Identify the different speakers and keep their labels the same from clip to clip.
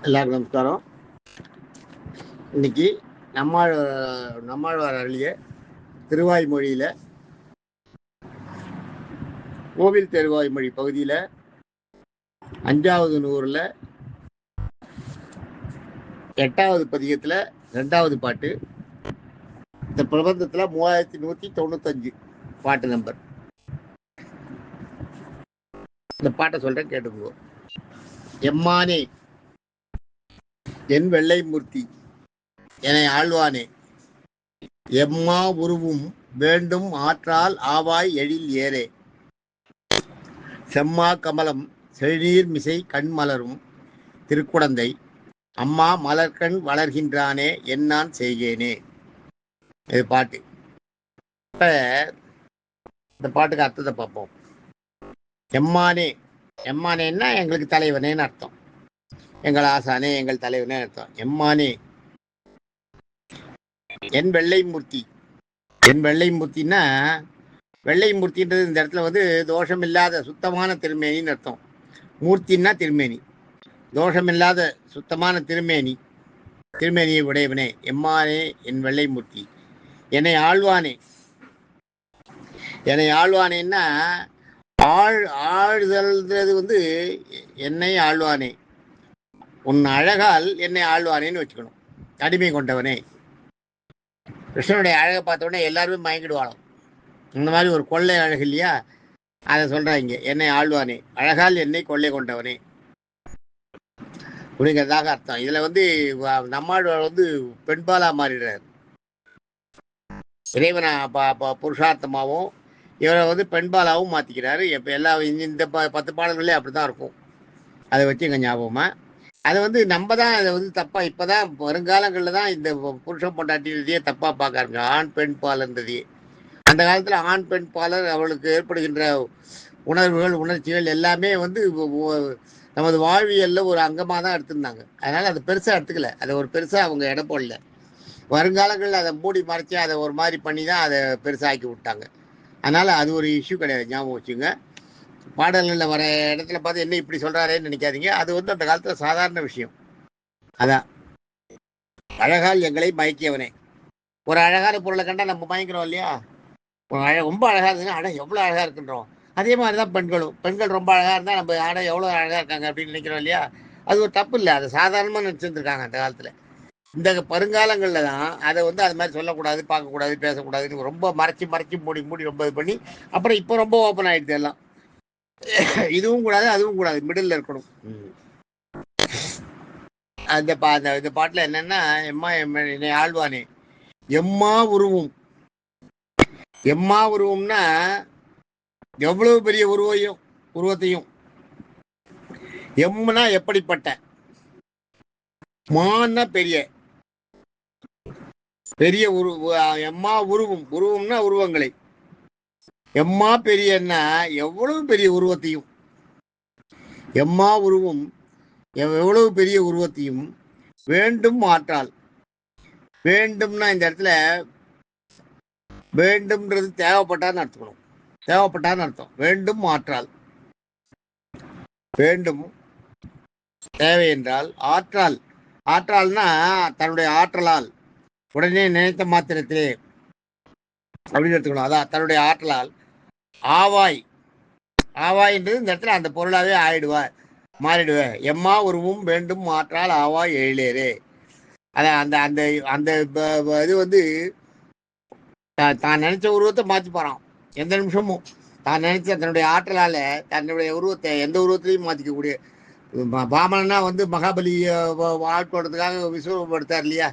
Speaker 1: எல்லாருக்கும் நமஸ்காரம். இன்னைக்கு நம்மாழ்வார் அருளிய திருவாய்மொழியில கோவில் திருவாய்மொழி பகுதியில் 5வது நூறுல 8வது பதிகத்தில் 2வது பாட்டு. இந்த பிரபந்தத்தில் 3195 பாட்டு நம்பர். இந்த பாட்டை சொல்றேன், கேட்டுக்குவோம். எம்மானே என் வெள்ளை மூர்த்தி என ஆழ்வானே, எம்மா உருவும் வேண்டும் ஆற்றால் ஆவாய் எழில் ஏரே, செம்மா கமலம் செழுநீர் மிசை கண்மலரும் திருக்குடந்தை அம்மா மலர்கண் வளர்கின்றானே என்னான் செய்கேனே. இது பாட்டு. இப்ப இந்த பாட்டுக்கு அர்த்தத்தை பார்ப்போம். எம்மானே, எம்மானேன்னா எங்களுக்கு தலைவனேன்னு அர்த்தம். எங்கள் ஆசானே, எங்கள் தலைவனே அர்த்தம். எம்மானே என் வெள்ளை மூர்த்தி. என் வெள்ளை மூர்த்தின்னா, வெள்ளை மூர்த்தின்றது இந்த இடத்துல வந்து தோஷம் இல்லாத சுத்தமான திருமேனின்னு அர்த்தம். மூர்த்தின்னா திருமேனி, தோஷமில்லாத சுத்தமான திருமேனியை உடையவனே. எம்மானே என் வெள்ளை மூர்த்தி என்னை ஆழ்வானே. என்னை ஆழ்வானேன்னா ஆழ்தல்ன்றது வந்து என்னை ஆழ்வானே, உன் அழகால் என்னை ஆழ்வானேன்னு வச்சுக்கணும். அடிமை கொண்டவனே. கிருஷ்ணனுடைய அழகை பார்த்த உடனே எல்லாருமே மயங்கிடுவாளோ, இந்த மாதிரி ஒரு கொள்ளை அழகு இல்லையா, அதை சொல்றாங்க. என்னை ஆழ்வானே, அழகால் என்னை கொள்ளை கொண்டவனே அப்படிங்கிறதாக அர்த்தம். இதுல வந்து நம்மாழ்வார் வந்து பெண்பாலா மாறிடுறாரு. இறைவனை புருஷார்த்தமாகவும் இவரை வந்து பெண்பாலாவும் மாத்திக்கிறாரு. இப்ப எல்லா இந்த 10 பாடல்களே அப்படித்தான் இருக்கும். அதை வச்சு எங்க ஞாபகமா. அதை வந்து நம்ம தான் அதை வந்து தப்பா, இப்பதான் வருங்காலங்களில் தான் இந்த புருஷன் பொண்டாட்டியே தப்பா பார்க்கறாங்க. ஆண் பெண் பாலன்றதையே. அந்த காலத்துல ஆண் பெண் பாலர் அவளுக்கு ஏற்படுகின்ற உணர்வுகள் உணர்ச்சிகள் எல்லாமே வந்து நமது வாழ்வியல்ல ஒரு அங்கமாக தான் எடுத்திருந்தாங்க. அதனால அதை பெருசா எடுத்துக்கல, அதை ஒரு பெருசா அவங்க இடம் போடல. வருங்காலங்களில் அதை மூடி மறைச்சி அதை ஒரு மாதிரி பண்ணி தான் அதை பெருசாக்கி விட்டாங்க. அதனால அது ஒரு இஷ்யூ கிடையாது, ஞாபகம் வச்சுங்க. பாடல்களில் வர இடத்துல பார்த்து என்ன இப்படி சொல்றாரேன்னு நினைக்காதீங்க. அது வந்து அந்த காலத்துல சாதாரண விஷயம். அதான் அழகால் எங்களை மயக்கியவனே. ஒரு அழகான பொருளை கண்டா நம்ம மயக்கிறோம் இல்லையா. ரொம்ப அழகா இருந்துன்னா அட எவ்வளவு அழகா இருக்குன்றோம். அதே மாதிரிதான் பெண்களும். பெண்கள் ரொம்ப அழகா இருந்தா நம்ம ஆட எவ்வளவு அழகா இருக்காங்க அப்படின்னு நினைக்கிறோம் இல்லையா. அது ஒரு தப்பு இல்லை, அதை சாதாரணமா நினைச்சிருந்துருக்காங்க அந்த காலத்துல. இந்த வருங்காலங்கள்ல தான் அதை வந்து அது மாதிரி சொல்லக்கூடாது, பார்க்கக்கூடாது, பேசக்கூடாதுன்னு ரொம்ப மறைச்சி மூடி ரொம்ப இது பண்ணி அப்புறம் இப்போ ரொம்ப ஓப்பன் ஆயிடுது எல்லாம். இதுவும் கூடாது அதுவும் கூடாது, மிடில் இருக்கணும். இந்த பாட்டுல என்னன்னா, எம்மா என்னை ஆழ்வானே, எம்மா உருவும். எம்மா உருவம்னா எவ்வளவு பெரிய உருவத்தையும். எம்னா எப்படிப்பட்ட, மான்னா பெரிய எம்மா உருவம்னா உருவங்களை. எம்மா பெரியன்னா எவ்வளவு பெரிய உருவத்தையும். எம்மா உருவம் எவ்வளவு பெரிய உருவத்தையும் வேண்டும் ஆற்றால். வேண்டும்னா இந்த இடத்துல வேண்டும்ன்றது தேவைப்பட்டான்னு அர்த்தம். தேவைப்பட்டான்னு அர்த்தம். வேண்டும் ஆற்றால், வேண்டும் தேவை என்றால், ஆற்றால்னா தன்னுடைய ஆற்றலால், உடனே நினைத்த மாத்திரத்திலே அப்படின்னு எடுத்துக்கணும். அதான் தன்னுடைய ஆற்றலால் ஆவாய்ன்றது இந்த இடத்துல அந்த பொருளாவே மாறிடுவேன். எம்மா உருவும் வேண்டும் ஆற்றால் ஆவாய் எழிலேரே. அதான் அந்த அந்த அந்த இது வந்து தான் நினைச்ச உருவத்தை மாற்றி போறான். எந்த நிமிஷமும் தான் நினைச்ச தன்னுடைய ஆற்றலால தன்னுடைய உருவத்தை எந்த உருவத்திலையும் மாற்றிக்கக்கூடிய. பாமனா வந்து மகாபலி ஆட்கொள்றதுக்காக விஸ்வரூபம் எடுத்தார் இல்லையா,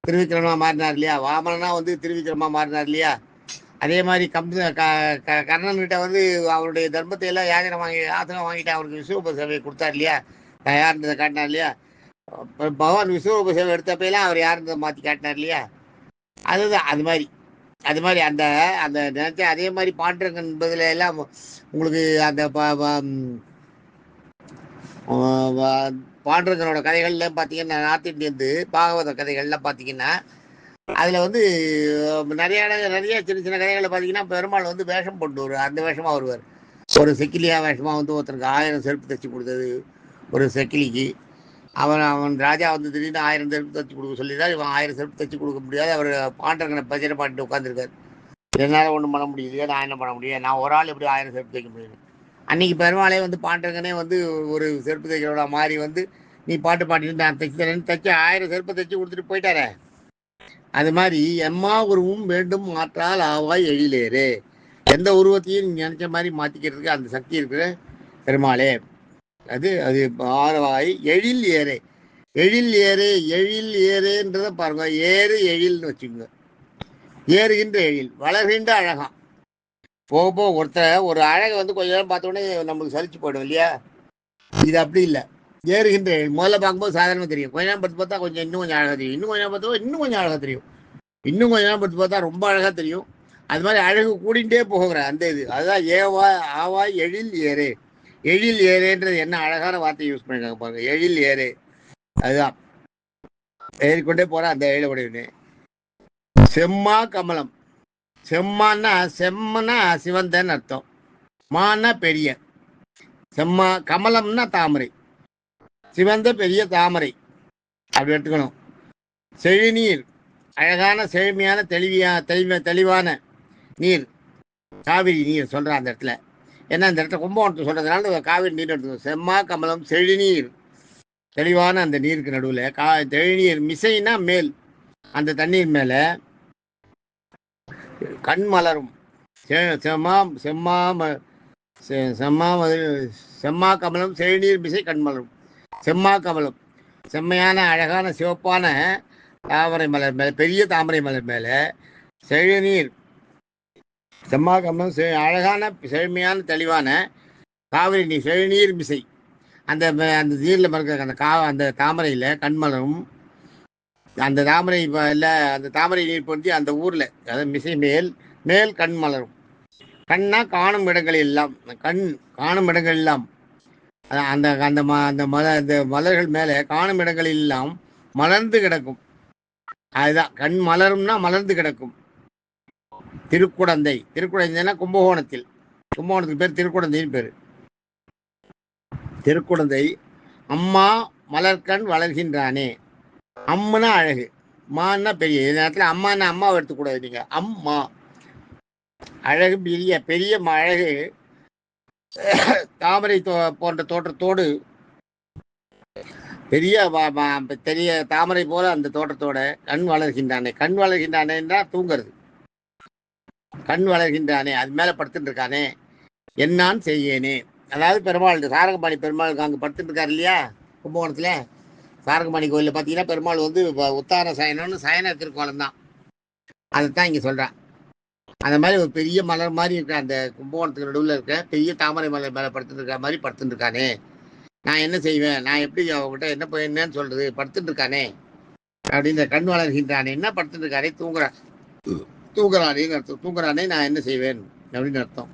Speaker 1: திருவிக்கிரமா மாறினார் இல்லையா. வாமனா வந்து திருவிக்கிரமா மாறினார் இல்லையா. அதே மாதிரி கர்ணன் கிட்ட வந்து அவருடைய தர்மத்தை எல்லாம் ஆசனம் வாங்கிட்டு அவருக்கு விஸ்வரூப சேவையை கொடுத்தார் இல்லையா, யாருன்றதை காட்டினார் இல்லையா. பகவான் விஸ்வரூப சேவை எடுத்தப்பெல்லாம் அவர் யாருன்றதை மாற்றி காட்டினார் இல்லையா. அதுதான் அது மாதிரி அந்த அந்த நினைச்ச அதே மாதிரி பாண்டரங்கன் என்பதுல எல்லாம் உங்களுக்கு அந்த பாண்டரங்கனோட கதைகள்ல பார்த்தீங்கன்னா, நார்த் இந்தியன் பாகவத கதைகள்லாம் பார்த்தீங்கன்னா அதுல வந்து நிறைய சின்ன சின்ன கதைகளை பார்த்தீங்கன்னா பெருமாள் வந்து வேஷம் போட்டு வருவார். அந்த வேஷமா வருவார். ஒரு செக்கிலியா வேஷமா வந்து ஒருத்தருக்கு 1000 செருப்பு தைச்சு கொடுத்தது ஒரு செக்கிலிக்கு. அவன் ராஜா வந்து திடீர்னு 1000 செருப்பு தைச்சு கொடுக்க சொல்லிடுறாரு. இவன் 1000 செருப்பு தைச்சு கொடுக்க முடியாது. அவர் பாண்டரங்கனை பஜனை பாட்டு உட்காந்துருக்காரு. என்னால் ஒன்றும் பண்ண முடியலையே, நான் என்ன பண்ண முடியும், நான் ஒரு ஆள் எப்படி 1000 செருப்பு தைக்க முடியும். அன்னைக்கு பெருமாளே வந்து பாண்டரங்கனே வந்து ஒரு செருப்பு தைக்கிறோட மாதிரி வந்து நீ பாட்டு பாடிட்டு நான் தைக்கிறேன்னு தைச்சு 1000 செருப்பு தைச்சு கொடுத்துட்டு போயிட்டாரே. அது மாதிரி எம்மா உருவும் வேண்டும் மாற்றால் ஆவாய் எழிலேறு. எந்த உருவத்தையும் நினைச்ச மாதிரி மாத்திக்கிறதுக்கு அந்த சக்தி இருக்கிற பெருமாளே. அது அது ஆவாய் எழில் ஏறு. எழில் ஏறு, எழில் ஏறுன்றத பாருங்க. ஏறு எழில்னு வச்சுக்கோங்க. ஏறுகின்ற எழில், வளர்கின்ற அழகாம். போக போக ஒருத்தர் ஒரு அழகை வந்து கொஞ்ச நேரம் பார்த்தோன்னே நம்மளுக்கு சலிச்சு போயிடும் இல்லையா? இது அப்படி இல்லை. ஏறுகின்ற எழில் முதல்ல பார்க்கும்போது சாதாரணமாக தெரியும். கொஞ்ச நேரம் படுத்து பார்த்தா கொஞ்சம் இன்னும் கொஞ்சம் அழகாக தெரியும். இன்னும் கொஞ்சம் நேரம் பார்த்தா இன்னும் கொஞ்சம் அழகாக தெரியும். இன்னும் கொஞ்ச நேரம் படுத்து பார்த்தா ரொம்ப அழகாக தெரியும். அது மாதிரி அழகு கூடிகிட்டே போகிற அந்த இது அதுதான் ஏவா ஆவாய் எழில் ஏறு. எழில் ஏறுன்றது என்ன அழகான வார்த்தை யூஸ் பண்ணிருக்காங்க பாருங்க. எழில் ஏறு, அதுதான் ஏறிக்கொண்டே போற அந்த எழில உடையவனே. செம்மா கமலம். செம்மான்னா செம்மனா சிவந்தன்னு அர்த்தம். மானா பெரிய. செம்மா கமலம்னா தாமரை, சிவந்த பெரிய தாமரை அப்படி எடுத்துக்கணும். செழிநீர், அழகான செழுமையான தெளிவான நீர். காவிரி நீர் சொல்ற அந்த இடத்துல. ஏன்னா இந்த இடத்துல கும்பகோணத்தை சொல்றதுனால காவிரி நீர் எடுத்துக்கணும். செம்மா கமலம் செழிநீர், தெளிவான அந்த நீருக்கு நடுவில் தெளிநீர் மிசைனா மேல், அந்த தண்ணீர் மேல கண் மலரும். செம்மா கமலம் செழிநீர் மிசை கண் மலரும். செம்மா கமலம் செம்மையான அழகான சிவப்பான தாமரை மலர் மேல, பெரிய தாமரை மலர் மேல செழிநீர், செம்மா கமலம் அழகான செழுமையான தெளிவான காவிரி நீர், செழிநீர் மிசை. அந்த அந்த நீரில் மறக்க அந்த தாமரையில் கண்மலரும். அந்த தாமரை இல்லை, அந்த தாமரை நீர் பொருந்தி அந்த ஊரில், அதாவது மிசை மேல் மேல் கண் மலரும். கண்ணா காணும் இடங்கள் எல்லாம், கண் காணும் இடங்கள் எல்லாம் அந்த அந்த அந்த மலர்கள் மேலே காணும் இடங்கள் எல்லாம் மலர்ந்து கிடக்கும். அதுதான் கண் மலரும்னா மலர்ந்து கிடக்கும். திருக்குடந்தை. திருக்குடந்தைன்னா கும்பகோணத்துக்கு பேர் திருக்குடந்தைன்னு பேர். திருக்குடந்தை அம்மா மலர்கண் வளர்கின்றானே. அம்முனா அழகு, மான்னா பெரிய. இந்த நேரத்தில் அம்மானா அம்மாவை எடுத்துக்கூடாது நீங்க. அம்மா அழகு, பெரிய அழகு. தாமரை போன்ற தோற்றத்தோடு பெரிய தாமரை போல அந்த தோற்றத்தோட கண் வளர்கின்றானே. கண் வளர்கின்றானேன்னா தூங்குறது. கண் வளர்கின்றானே, அது மேல படுத்துட்டு இருக்கானே, என்னான் செய்யேனே. அதாவது பெருமாள், சாரங்கபாணி பெருமாளுக்கு அங்கே படுத்துட்டு இருக்காரு இல்லையா கும்பகோணத்துல. சாரங்கபாணி கோயிலில் பார்த்தீங்கன்னா பெருமாள் வந்து உத்தார சயனம்னு சயன திருக்கோலம் தான். அதைத்தான் இங்கே சொல்கிறான். அந்த மாதிரி ஒரு பெரிய மலர் மாதிரி இருக்க அந்த கும்பகோணத்துக்கு நடுவில் இருக்க பெரிய தாமரை மலர் மேலே படுத்துட்டு இருக்க மாதிரி படுத்துட்டு இருக்கானே. நான் என்ன செய்வேன், நான் எப்படி அவங்ககிட்ட என்னன்னு சொல்றது, படுத்துட்டு இருக்கானே அப்படின்னு. கண் வளர்கின்றானே என்ன படுத்துட்டு இருக்கானே, தூங்குறானேன்னு அர்த்தம். தூங்குறானே நான் என்ன செய்வேன் அப்படின்னு அர்த்தம்.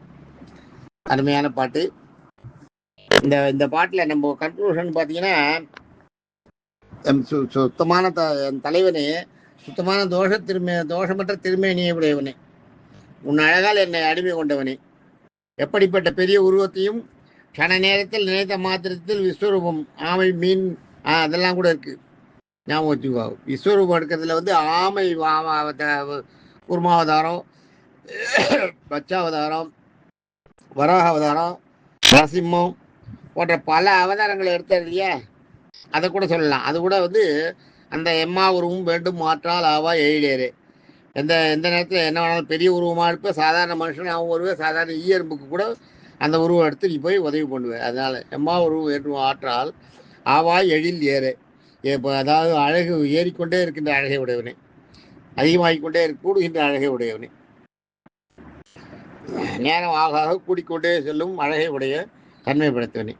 Speaker 1: அருமையான பாட்டு. இந்த பாட்டில் நம்ம கன்க்ளூஷன் பார்த்தீங்கன்னா, சுத்தமான தலைவனே, சுத்தமான தோஷமற்ற திருமேனியை உடையவனே, உன் அழகால் என்னை அடிமை கொண்டவனே, எப்படிப்பட்ட பெரிய உருவத்தையும் கன நேரத்தில் நினைத்த மாத்திரத்தில் விஸ்வரூபம், ஆமை, மீன் அதெல்லாம் கூட இருக்கு, ஞாபகம் வச்சுக்கோ. விஸ்வரூபம் எடுக்கிறதுல வந்து ஆமை கூர்மாவதாரம், பச்சாவதாரம், வராக அவதாரம், நரசிம்மம் போன்ற பல அவதாரங்களை எடுத்தார் இல்லையா, அதை கூட சொல்லலாம். அது கூட வந்து அந்த எம்மா உருவம் வேண்டும் மாற்றால் ஆவா எழிலேறு. எந்த நேரத்தில் என்ன வேணாலும் பெரிய உருவமாக இருப்ப, சாதாரண மனுஷன் அவன் வருவேன், சாதாரண ஈயரும்புக்கு கூட அந்த உருவம் எடுத்து நீ போய் உதவி பண்ணுவேன். அதனால எம்மா உருவம் வேண்டும் ஆற்றால் ஆவாய் எழில் ஏறு. அதாவது அழகு ஏறிக்கொண்டே இருக்கின்ற அழகை உடையவனே, அதிகமாகிக்கொண்டே கூடுகின்ற அழகை உடையவனே, நேரம் ஆக கூடிக்கொண்டே செல்லும் அழகை உடைய தன்மைப்படுத்தவனே.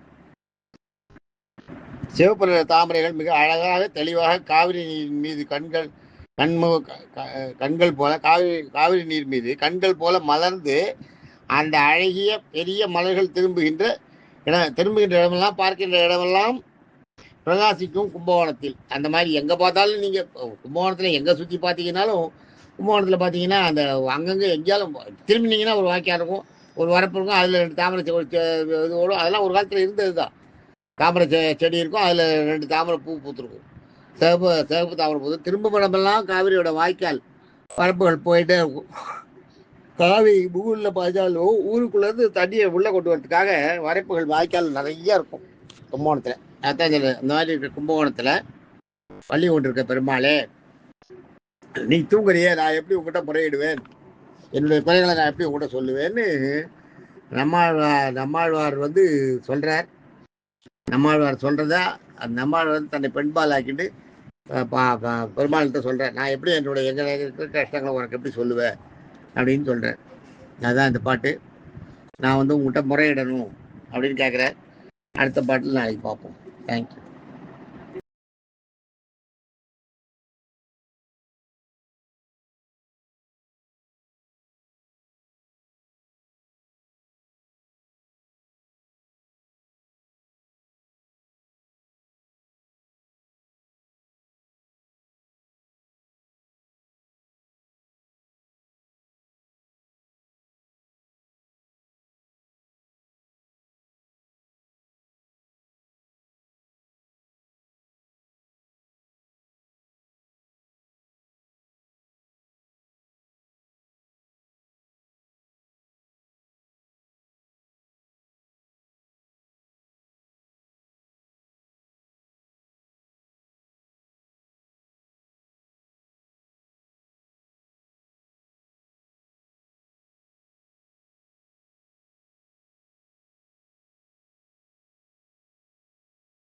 Speaker 1: சிவப்பு தாமரைகள் மிக அழகாக தெளிவாக காவிரி நீர் மீது கண்கள் போல காவிரி நீர் மீது கண்கள் போல மலர்ந்து அந்த அழகிய பெரிய மலர்கள் திரும்புகின்ற இடமெல்லாம், பார்க்கின்ற இடமெல்லாம் பிரகாசிக்கும் கும்பகோணத்தில். அந்த மாதிரி எங்கே பார்த்தாலும் நீங்கள் கும்பகோணத்தில் எங்கே சுற்றி பார்த்தீங்கன்னாலும், கும்பகோணத்தில் பார்த்தீங்கன்னா அந்த அங்கங்கே எங்கேயாலும் திரும்பினீங்கன்னா ஒரு வாக்கியம் இருக்கும், ஒரு வரப்பு இருக்கும், அதில் 2 தாமரை இது ஓடும். அதெல்லாம் ஒரு காலத்தில் இருந்தது தான். தாமரை செடி இருக்கும், அதில் 2 தாமரை பூ பூத்துருக்கும். சிவப்பு தாமரை பூ திரும்ப இடமெல்லாம் காவிரியோட வாய்க்கால் வரப்புகள் போயிட்டே இருக்கும். காவிரி முகூரில் பாய்ச்சாலும் ஊருக்குள்ளேருந்து தண்ணியை உள்ளே கொண்டு வரதுக்காக வரைப்புகள் வாய்க்கால் நிறைய இருக்கும் கும்பகோணத்தில். அதான் இந்த மாதிரி இருக்க கும்பகோணத்தில் பள்ளி கொண்டு இருக்க பெருமாளே, நீ தூங்குறியே, நான் எப்படி உங்ககிட்ட முறையிடுவேன், என்னுடைய குறைகளை நான் எப்படி உங்கள்கிட்ட சொல்லுவேன்னு நம்மாழ்வார் வந்து சொல்கிறார். நம்மாழ்வார் சொல்கிறத அந்த நம்மாழ்வார் தன்னை பெண்பால் ஆக்கிட்டு பெருமாள்கிட்ட சொல்கிறேன், நான் எப்படி என்னுடைய எங்கள் இருக்கிற கஷ்டங்களை உனக்கு எப்படி சொல்லுவேன் அப்படின்னு சொல்கிறேன். அதுதான் இந்த பாட்டு. நான் வந்து உங்கள்கிட்ட முறையிடணும் அப்படின்னு கேட்குறேன். அடுத்த பாட்டில் நாளைக்கு பார்ப்போம். தேங்க்யூ.